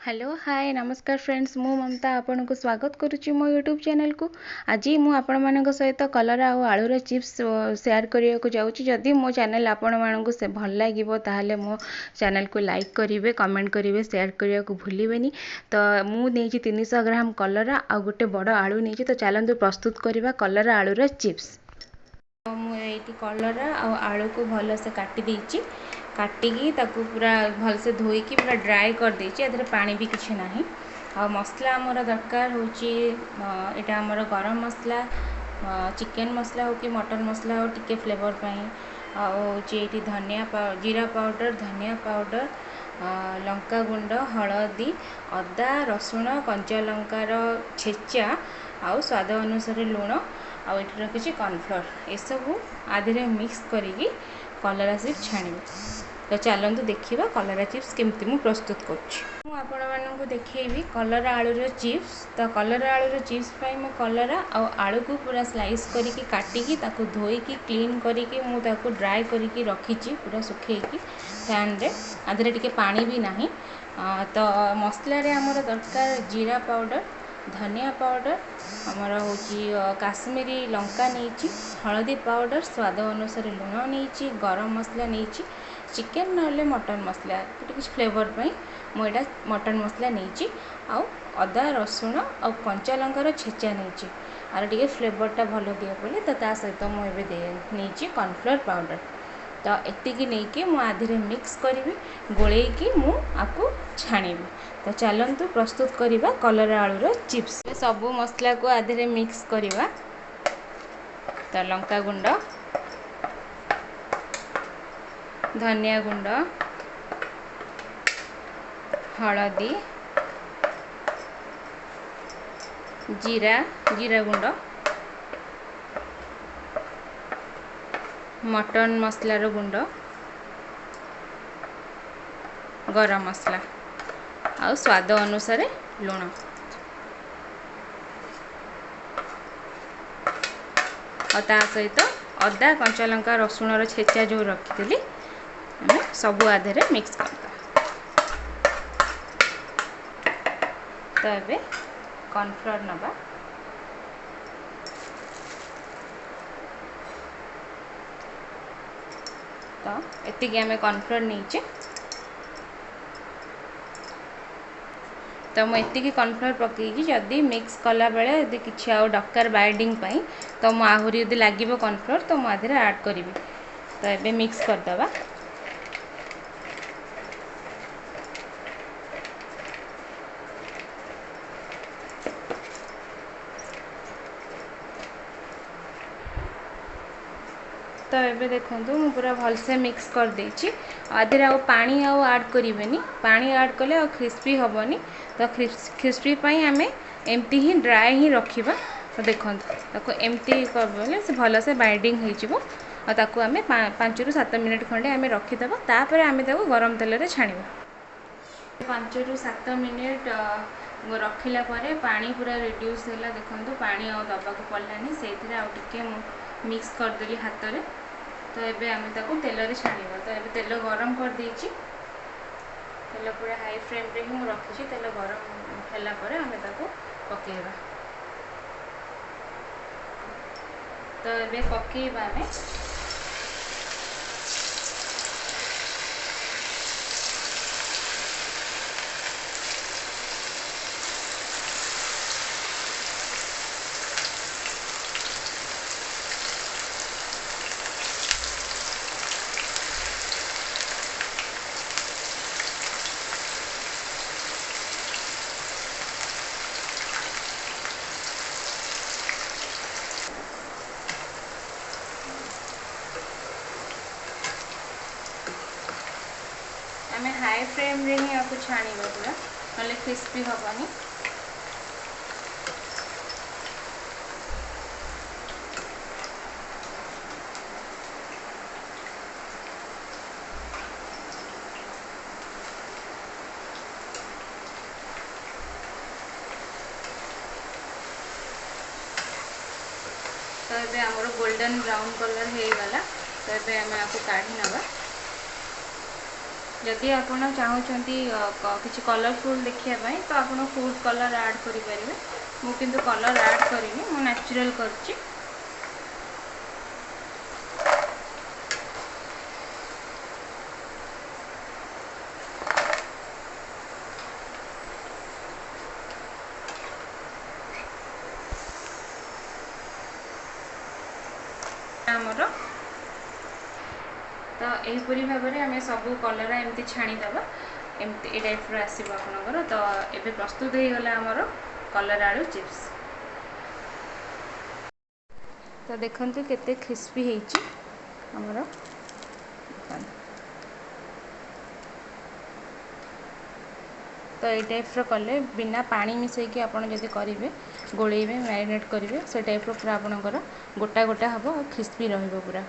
Hello hi नमस्कार friends मु ममता आपन को स्वागत करुच्ची मो यूट्यूब चैनल को। आज मु आपण मानक सहित कलरा और आलूर चिप्स शेयर करने को जाऊँगी। जदि मो चैनल आपण मानक से भल लगे ताहले मो चैनल को लाइक करेंगे, कमेंट करेंगे, शेयर करने को भूलें। तो मुझे 300 ग्राम कलरा आ गोटे बड़ आलू नहीं। तो चलते प्रस्तुत करवा कलरा आलूर चिप्स। तो मुझे कलरा और आलू को भल से काटी देछि। काटिकी ताकू पूरा भलसे धोईकी पूरा ड्राए कर देछि। एधरे पानी भी किछि नाही। आ मसला हमर दरकार होछि एटा हमर गरम मसला, चिकन मसला हो कि मटन मसला हो टिके फ्लेवर पई। आ होछि एठी जीरा पाउडर, धनिया पाउडर, लंका गुंड, हळदी, अदा, रसुण, कंचा लंकार छेचा आ स्वाद अनुसार लूण आ एठी रखिछि कॉर्नफ्लोर। ए सब आधे मिक्स करिकी कलरा चिप्स छाणिबे। तो चलतु देखा कलरा चिप्स केमती मु प्रस्तुत करूँ। देखी कलरा आलूर चिप्स। तो कलरा आलूर चिप्स पाई मु कलरा आ आलू को पूरा स्लाइस करिकी काटिकी ताकू धोईकी क्लीन करिकी मु ताकू ड्राई करिकी रखीची पूरा सुखेकी फैन रे। आधे टिके पानी भी नाही। तो मसला रे हमर दरकार जीरा पाउडर, धनिया पाउडर, आमर होची काश्मीरी लंका नहीं, हळदी पाउडर, स्वाद अनुसार लुण नहीं, गरम मसला नहीं, चिकेन ना मटन मसला किसी फ्लेवर पाई मुझे मटन मसला नहीं। आउ अदा रसुण आ कंचा लंकार छेचा नहीं आर टे फ्लेवरटा भल दिए बोली। तो सहित मुझे नहीं कॉर्नफ्लोर पाउडर। तो एतिकी नहीं मुझे मिक्स करी गोलैकी मुझे छाणी। तो चलतु प्रस्तुत करवा कलरा आलूर चिप्स। सबू मसला को आधे मिक्स करवा। तो लंका गुंड, धनिया गुंड, हळदी, जीरा गुंड, मटन मसलार गुंड, गरम मसला आ स्वाद अनुसार लुण। और ता सहित अदा, कंचा लंका, रसुण छेचा जो रखी सबू आधे मिक्स कर। तो ये कॉर्नफ्लोर नबा। तो एतिकी आमे कॉर्नफ्लोर नहीं। तो मुझे कॉर्नफ्लोर पकईकी जदि मिक्स कला बेले यदि किसी आउ दरकार बाइंडिंग पाई तो मु आहरी यदि लगे कॉर्नफ्लोर तो मुझे ऐड करी। तो ये मिक्स करदे। तो ये देखो मु पूरा भलसे मिक्स कर देछि। आधे आ पानी आड करेनि। पानी ऐड कले आ क्रिस्पी हेनी। तो क्रिस्पी पाई आमे एमती ही ड्राए ही रखिबा। तो देखो ताको एमती करबले से भल से बाइंडिंग हो ताको आमे 5 ରୁ 7 मिनट खंडे आमे रखिदेबा। तापर आमे ताको गरम तेल रे छाणिबा। 5 ରୁ 7 मिनट रखिला परे पानी पूरा रिड्यूस होला। देखो पानी आ दबा को पड़लानी से टिके मिक्स करदेली हाथ रे। तो ये आम तेल रे छाणिबा। तो ये तेल गरम कर देछि। तेल पूरा हाई फ्लेम रे ही रखी। तेल गरम होला परे आमे ताको पकेइबा। तो ये पकेइबा आमे। आम हाई फ्लेम रे ही आपको छाणीबा पूरा ना क्रिस्पी हेनी। तो ये आमर गोल्डन ब्राउन कलर हो गला। तो ये आम आपको काढ़ी नवा। जदि आपण चाहूँगी किसी कलरफुल देखा तो आप फूड कलर ऐड करें। मु किंतु कलर ऐड करिनी, मु नेचुरल करछि। आमर तो यहीपरी भाव में आम सब कलर एमती छाणीदबा, एमती टाइप आसो आपणकर। तो ये प्रस्तुत हो गला आमर कलर आलू चिप्स। तो देखंतु केते क्रिस्पी होईची आमर। तो ये टाइप कले बिना पानी मिसेक आपड़ जब करेंगे, गोलेबे मैरिनेट करेंगे, से टाइप पूरा आपणकर गोटा गोटा हम, क्रिस्पी रहा पूरा।